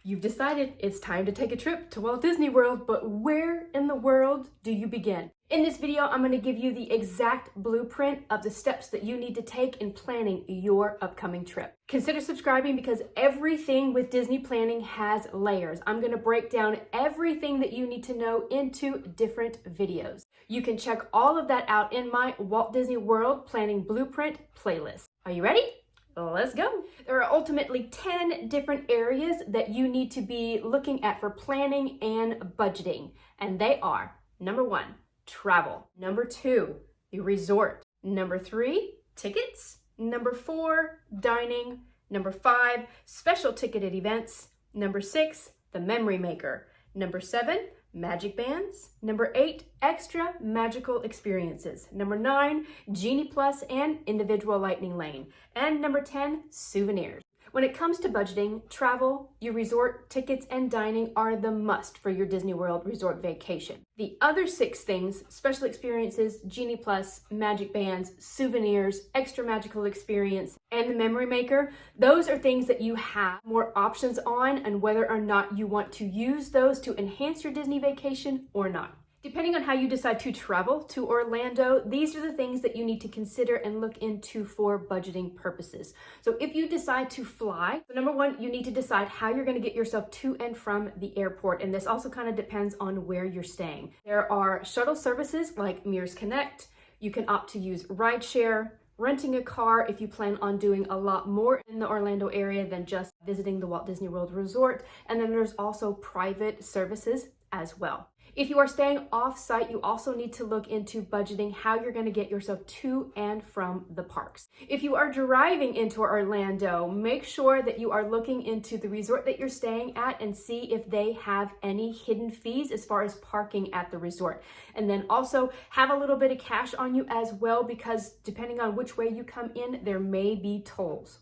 You've decided it's time to take a trip to Walt Disney World, but where in the world do you begin? In this video, I'm going to give you the exact blueprint of the steps that you need to take in planning your upcoming trip. Consider subscribing because everything with Disney planning has layers. I'm going to break down everything that you need to know into different videos. You can check all of that out in my Walt Disney World Planning Blueprint playlist. Are you ready? Let's go. There are ultimately 10 different areas that you need to be looking at for planning and budgeting. And they are: number 1, travel. Number 2, the resort. Number 3, tickets. Number 4, dining. Number 5, special ticketed events. Number 6, the memory maker. Number 7, magic bands. Number 8, extra magical experiences. Number 9, Genie Plus and individual lightning lane. And number 10, souvenirs. When it comes to budgeting, travel, your resort, tickets, and dining are the must for your Disney World resort vacation. The other 6 things, special experiences, Genie Plus, magic bands, souvenirs, extra magical experience, and the memory maker, those are things that you have more options on and whether or not you want to use those to enhance your Disney vacation or not. Depending on how you decide to travel to Orlando, these are the things that you need to consider and look into for budgeting purposes. So if you decide to fly, number 1, you need to decide how you're going to get yourself to and from the airport. And this also kind of depends on where you're staying. There are shuttle services like Mears Connect. You can opt to use rideshare, renting a car if you plan on doing a lot more in the Orlando area than just visiting the Walt Disney World Resort. And then there's also private services as well. If you are staying off-site, you also need to look into budgeting how you're going to get yourself to and from the parks. If you are driving into Orlando, make sure that you are looking into the resort that you're staying at and see if they have any hidden fees as far as parking at the resort. And then also have a little bit of cash on you as well, because depending on which way you come in, there may be tolls.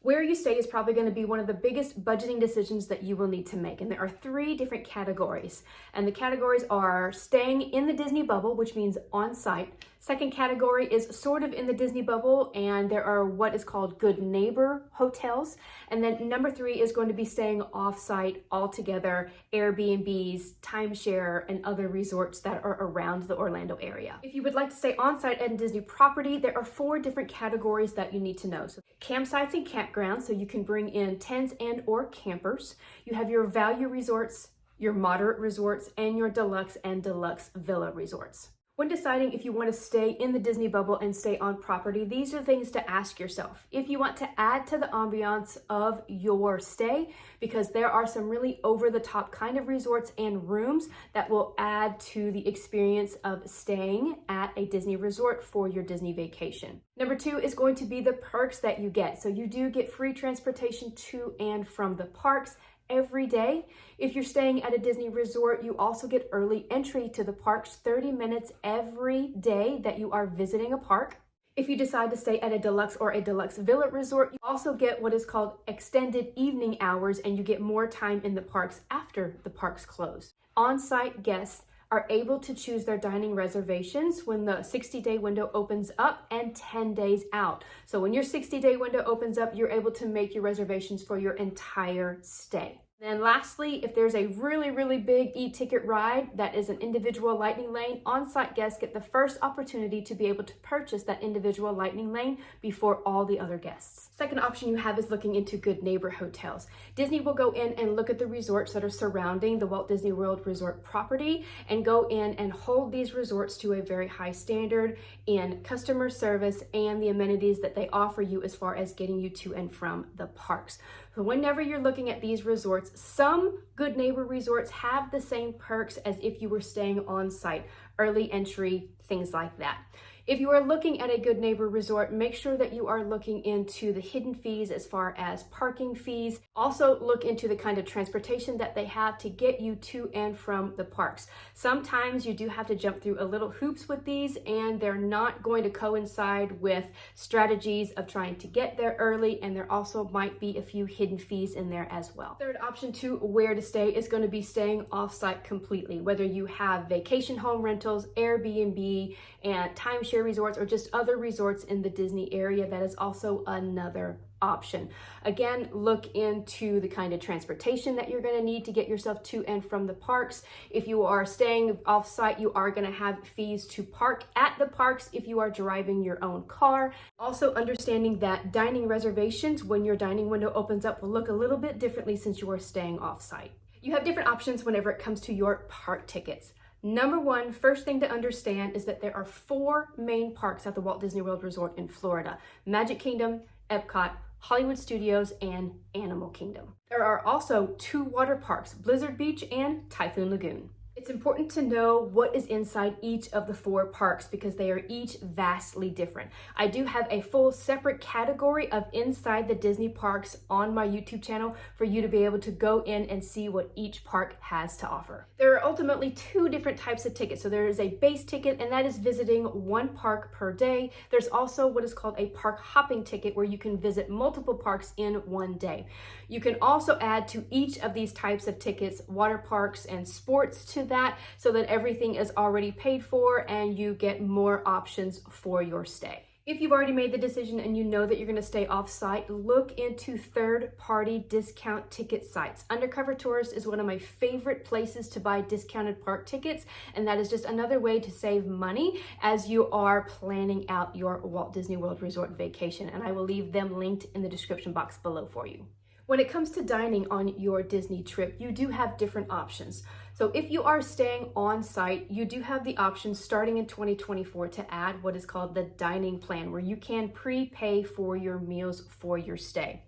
Where you stay is probably going to be one of the biggest budgeting decisions that you will need to make. And there are 3 different categories. And the categories are staying in the Disney bubble, which means on site. Second category is sort of in the Disney bubble, and there are what is called good neighbor hotels. And then number 3 is going to be staying off-site altogether, Airbnbs, timeshare, and other resorts that are around the Orlando area. If you would like to stay on-site at a Disney property, there are 4 different categories that you need to know. So campsites and campgrounds, so you can bring in tents and or campers. You have your value resorts, your moderate resorts, and your deluxe and deluxe villa resorts. When deciding if you want to stay in the Disney bubble and stay on property, these are things to ask yourself. If you want to add to the ambiance of your stay, because there are some really over-the-top kind of resorts and rooms that will add to the experience of staying at a Disney resort for your Disney vacation. Number 2 is going to be the perks that you get. So you do get free transportation to and from the parks every day. If you're staying at a Disney resort, you also get early entry to the parks 30 minutes every day that you are visiting a park. If you decide to stay at a deluxe or a deluxe villa resort, you also get what is called extended evening hours, and you get more time in the parks after the parks close. On-site guests are able to choose their dining reservations when the 60-day window opens up and 10 days out. So when your 60-day window opens up, you're able to make your reservations for your entire stay. And lastly, if there's a really, really big e-ticket ride that is an individual lightning lane, on-site guests get the first opportunity to be able to purchase that individual lightning lane before all the other guests. Second option you have is looking into good neighbor hotels. Disney will go in and look at the resorts that are surrounding the Walt Disney World Resort property and go in and hold these resorts to a very high standard in customer service and the amenities that they offer you as far as getting you to and from the parks. So whenever you're looking at these resorts, some good neighbor resorts have the same perks as if you were staying on site, early entry, things like that. If you are looking at a good neighbor resort, make sure that you are looking into the hidden fees as far as parking fees. Also look into the kind of transportation that they have to get you to and from the parks. Sometimes you do have to jump through a little hoops with these, and they're not going to coincide with strategies of trying to get there early, and there also might be a few hidden fees in there as well. Third option to where to stay is going to be staying off-site completely, whether you have vacation home rentals, Airbnb, and timeshare resorts, or just other resorts in the Disney area. That is also another option. Again, look into the kind of transportation that you're going to need to get yourself to and from the parks. If you are staying off-site, you are going to have fees to park at the parks if you are driving your own car. Also understanding that dining reservations when your dining window opens up will look a little bit differently since you are staying off-site. You have different options whenever it comes to your park tickets. Number one, first thing to understand is that there are 4 main parks at the Walt Disney World Resort in Florida: Magic Kingdom, Epcot, Hollywood Studios, and Animal Kingdom. There are also 2 water parks, Blizzard Beach and Typhoon Lagoon. It's important to know what is inside each of the 4 parks because they are each vastly different. I do have a full separate category of inside the Disney parks on my YouTube channel for you to be able to go in and see what each park has to offer. There are ultimately 2 different types of tickets. So there is a base ticket, and that is visiting 1 park per day. There's also what is called a park hopping ticket where you can visit multiple parks in one day. You can also add to each of these types of tickets water parks and sports to that, so that everything is already paid for and you get more options for your stay. If you've already made the decision and you know that you're going to stay off-site, look into third-party discount ticket sites. Undercover Tourist is one of my favorite places to buy discounted park tickets, and that is just another way to save money as you are planning out your Walt Disney World Resort vacation, and I will leave them linked in the description box below for you. When it comes to dining on your Disney trip, you do have different options. So if you are staying on site, you do have the option starting in 2024 to add what is called the dining plan, where you can prepay for your meals for your stay.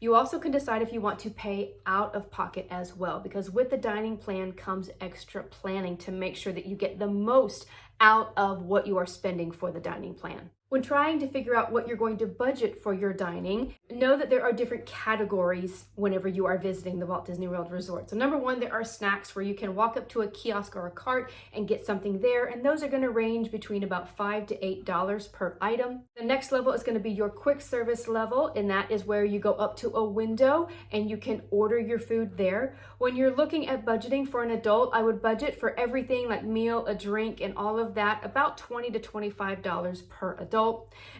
You also can decide if you want to pay out of pocket as well, because with the dining plan comes extra planning to make sure that you get the most out of what you are spending for the dining plan. When trying to figure out what you're going to budget for your dining, know that there are different categories whenever you are visiting the Walt Disney World Resort. So number one, there are snacks where you can walk up to a kiosk or a cart and get something there, and those are going to range between about $5 to $8 per item. The next level is going to be your quick service level, and that is where you go up to a window and you can order your food there. When you're looking at budgeting for an adult, I would budget for everything like meal, a drink, and all of that about $20 to $25 per adult.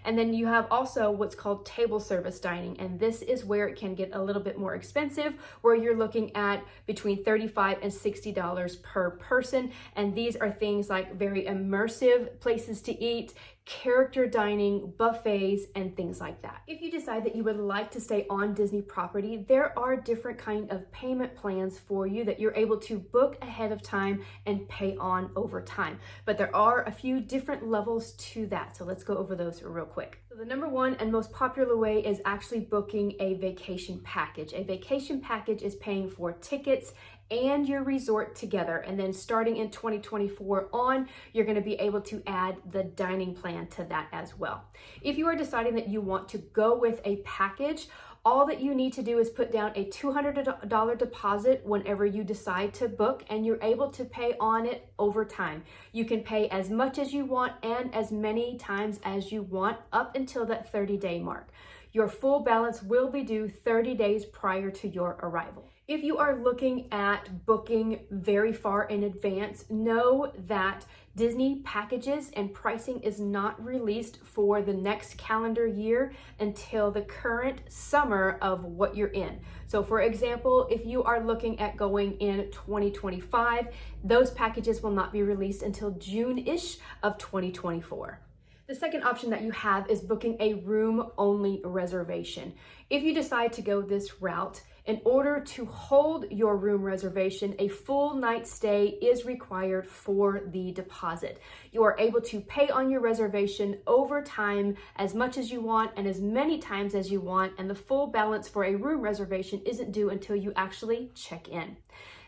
And then you have also what's called table service dining, and this is where it can get a little bit more expensive, where you're looking at between $35 and $60 per person. And these are things like very immersive places to eat, character dining, buffets, and things like that. If you decide that you would like to stay on Disney property, there are different kind of payment plans for you that you're able to book ahead of time and pay on over time. But there are a few different levels to that, so let's go over those real quick. So the number one and most popular way is actually booking a vacation package. A vacation package is paying for tickets and your resort together, and then starting in 2024 on, you're going to be able to add the dining plan to that as well. If you are deciding that you want to go with a package, all that you need to do is put down a $200 deposit whenever you decide to book, and you're able to pay on it over time. You can pay as much as you want and as many times as you want up until that 30-day mark. Your full balance will be due 30 days prior to your arrival. If you are looking at booking very far in advance, know that Disney packages and pricing is not released for the next calendar year until the current summer of what you're in. So for example, if you are looking at going in 2025, those packages will not be released until June-ish of 2024. The second option that you have is booking a room-only reservation. If you decide to go this route, in order to hold your room reservation, a full night stay is required for the deposit. You are able to pay on your reservation over time as much as you want and as many times as you want, and the full balance for a room reservation isn't due until you actually check in.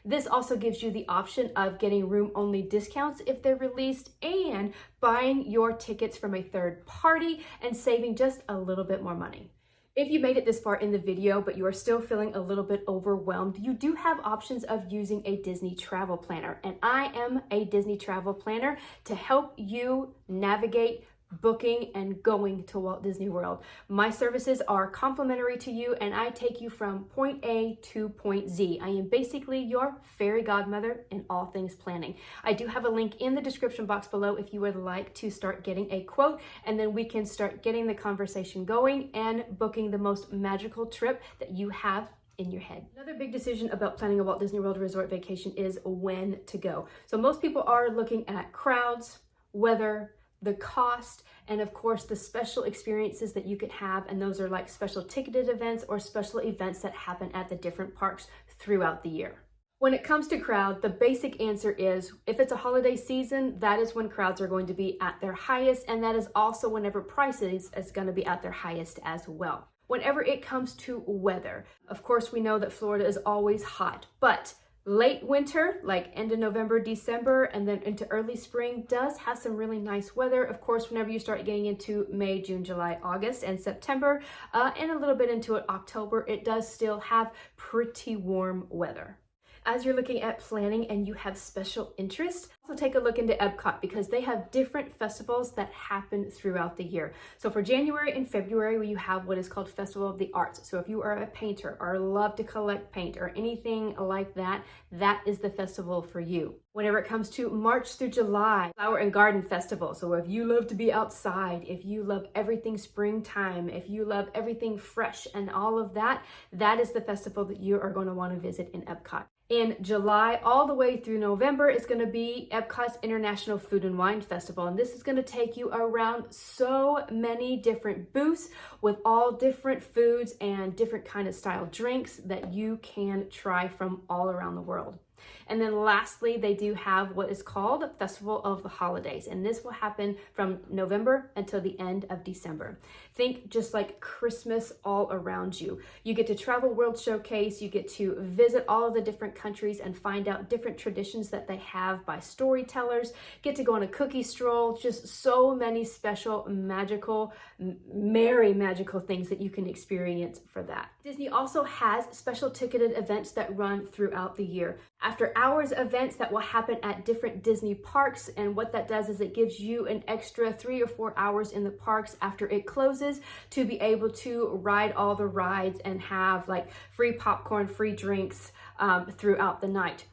This also gives you the option of getting room-only discounts if they're released and buying your tickets from a third party and saving just a little bit more money. If you made it this far in the video, but you are still feeling a little bit overwhelmed, you do have options of using a Disney travel planner. And I am a Disney travel planner to help you navigate booking and going to Walt Disney World. My services are complimentary to you, and I take you from point A to point Z. I am basically your fairy godmother in all things planning. I do have a link in the description box below if you would like to start getting a quote, and then we can start getting the conversation going and booking the most magical trip that you have in your head. Another big decision about planning a Walt Disney World resort vacation is when to go. So most people are looking at crowds, weather, the cost, and of course the special experiences that you could have, and those are like special ticketed events or special events that happen at the different parks throughout the year. When it comes to crowd, the basic answer is if it's a holiday season, that is when crowds are going to be at their highest, and that is also whenever prices is going to be at their highest as well. Whenever it comes to weather, of course we know that Florida is always hot, but late winter, like end of November, December, and then into early spring does have some really nice weather. Of course, whenever you start getting into May, June, July, August, and September, and a little bit into October, it does still have pretty warm weather. As you're looking at planning and you have special interest, also take a look into Epcot because they have different festivals that happen throughout the year. So for January and February, you have what is called Festival of the Arts. So if you are a painter or love to collect paint or anything like that, that is the festival for you. Whenever it comes to March through July, Flower and Garden Festival. So if you love to be outside, if you love everything springtime, if you love everything fresh and all of that, that is the festival that you are going to want to visit in Epcot. In July, all the way through November, is going to be Epcot's International Food and Wine Festival. And this is going to take you around so many different booths with all different foods and different kind of style drinks that you can try from all around the world. And then lastly, they do have what is called Festival of the Holidays, and this will happen from November until the end of December. Think just like Christmas all around you. You get to travel World Showcase, you get to visit all of the different countries and find out different traditions that they have by storytellers, get to go on a cookie stroll, just so many special, magical, merry magical things that you can experience for that. Disney also has special ticketed events that run throughout the year. After hours events that will happen at different Disney parks, and what that does is it gives you an extra 3 or 4 hours in the parks after it closes to be able to ride all the rides and have like free popcorn, free drinks throughout the night.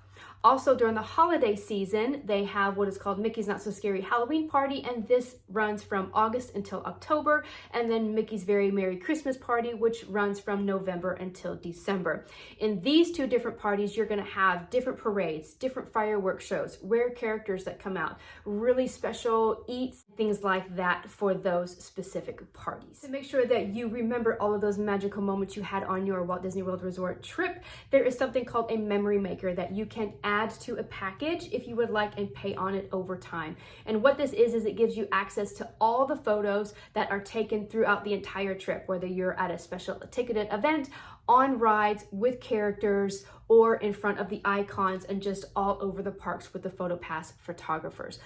Also, during the holiday season, they have what is called Mickey's Not So Scary Halloween Party, and this runs from August until October, and then Mickey's Very Merry Christmas Party, which runs from November until December. In these two different parties, you're going to have different parades, different fireworks shows, rare characters that come out, really special eats, things like that for those specific parties. To make sure that you remember all of those magical moments you had on your Walt Disney World Resort trip, there is something called a memory maker that you can add to a package if you would like and pay on it over time. And what this is it gives you access to all the photos that are taken throughout the entire trip, whether you're at a special ticketed event, on rides with characters, or in front of the icons and just all over the parks with the PhotoPass photographers.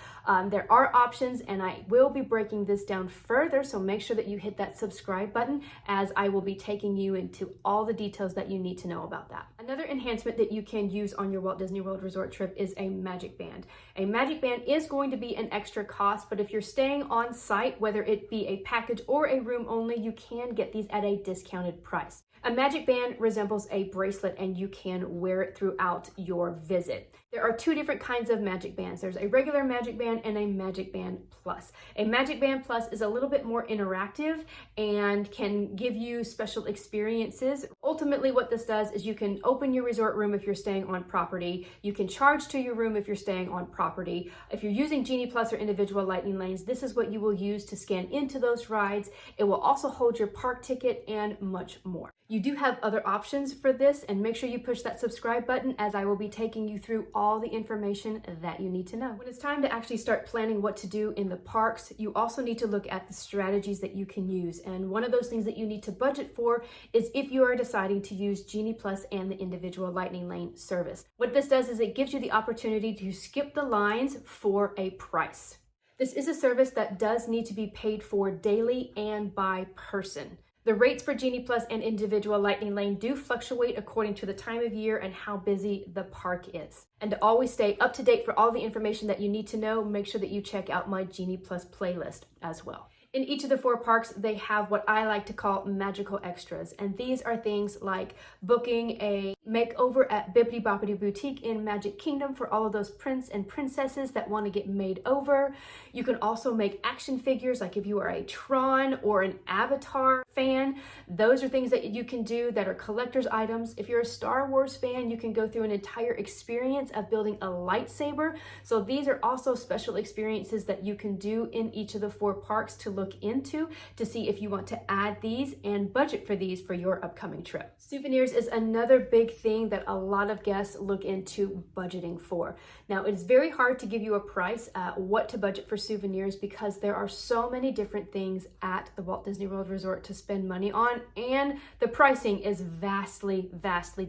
There are options, and I will be breaking this down further, so make sure that you hit that subscribe button as I will be taking you into all the details that you need to know about that. Another enhancement that you can use on your Walt Disney World Resort trip is a Magic Band. A Magic Band is going to be an extra cost, but if you're staying on site, whether it be a package or a room only, you can get these at a discounted price. A Magic Band resembles a bracelet, and you can wear it throughout your visit. There are two different kinds of Magic Bands. There's a regular Magic Band and a Magic Band Plus. A Magic Band Plus is a little bit more interactive and can give you special experiences. Ultimately, what this does is you can open your resort room if you're staying on property. You can charge to your room if you're staying on property. If you're using Genie Plus or individual lightning lanes, this is what you will use to scan into those rides. It will also hold your park ticket and much more. You do have other options for this, and make sure you push that subscribe button as I will be taking you through all the information that you need to know. When it's time to actually start planning what to do in the parks, you also need to look at the strategies that you can use. And one of those things that you need to budget for is if you are deciding to use Genie Plus and the individual lightning lane service. What this does is it gives you the opportunity to skip the lines for a price. This is a service that does need to be paid for daily and by person. The rates for Genie Plus and individual Lightning Lane do fluctuate according to the time of year and how busy the park is. And to always stay up to date for all the information that you need to know, make sure that you check out my Genie Plus playlist as well. In each of the 4 parks, they have what I like to call magical extras. And these are things like booking a makeover at Bibbidi Bobbidi Boutique in Magic Kingdom for all of those prince and princesses that want to get made over. You can also make action figures, like if you are a Tron or an Avatar fan. Those are things that you can do that are collector's items. If you're a Star Wars fan, you can go through an entire experience of building a lightsaber. So these are also special experiences that you can do in each of the 4 parks to look into to see if you want to add these and budget for these for your upcoming trip. Souvenirs is another big thing that a lot of guests look into budgeting for. Now, it's very hard to give you a price what to budget for souvenirs because there are so many different things at the Walt Disney World Resort to spend money on, and the pricing is vastly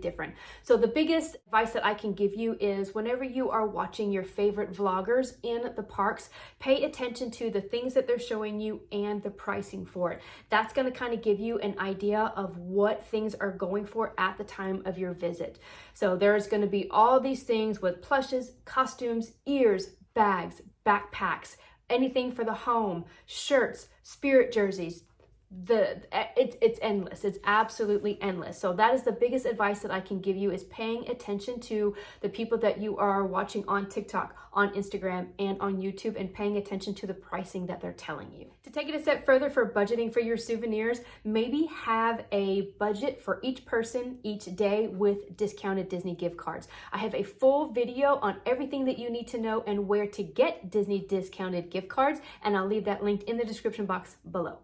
different. So the biggest advice that I can give you is whenever you are watching your favorite vloggers in the parks, pay attention to the things that they're showing you and the pricing for it. That's going to kind of give you an idea of what things are going for at the time of your visit. So there's going to be all these things with plushes, costumes, ears, bags, backpacks, anything for the home, shirts, spirit jerseys. It's endless. It's absolutely endless. So that is the biggest advice that I can give you, is paying attention to the people that you are watching on TikTok, on Instagram, and on YouTube, and paying attention to the pricing that they're telling you. To take it a step further for budgeting for your souvenirs, maybe have a budget for each person each day with discounted Disney gift cards. I have a full video on everything that you need to know and where to get Disney discounted gift cards, and I'll leave that linked in the description box below.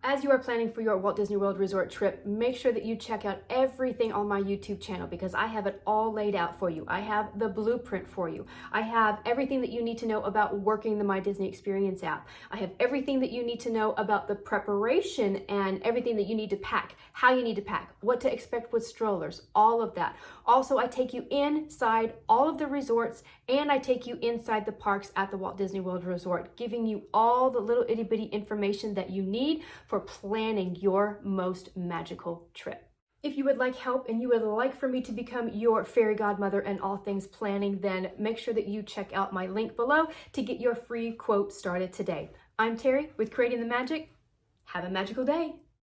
As you are planning for your Walt Disney World Resort trip, make sure that you check out everything on my YouTube channel because I have it all laid out for you. I have the blueprint for you. I have everything that you need to know about working the My Disney Experience app. I have everything that you need to know about the preparation and everything that you need to pack, how you need to pack, what to expect with strollers, all of that. Also, I take you inside all of the resorts and I take you inside the parks at the Walt Disney World Resort, giving you all the little itty bitty information that you need for planning your most magical trip. If you would like help and you would like for me to become your fairy godmother in all things planning, then make sure that you check out my link below to get your free quote started today. I'm Terry with Creating the Magic. Have a magical day.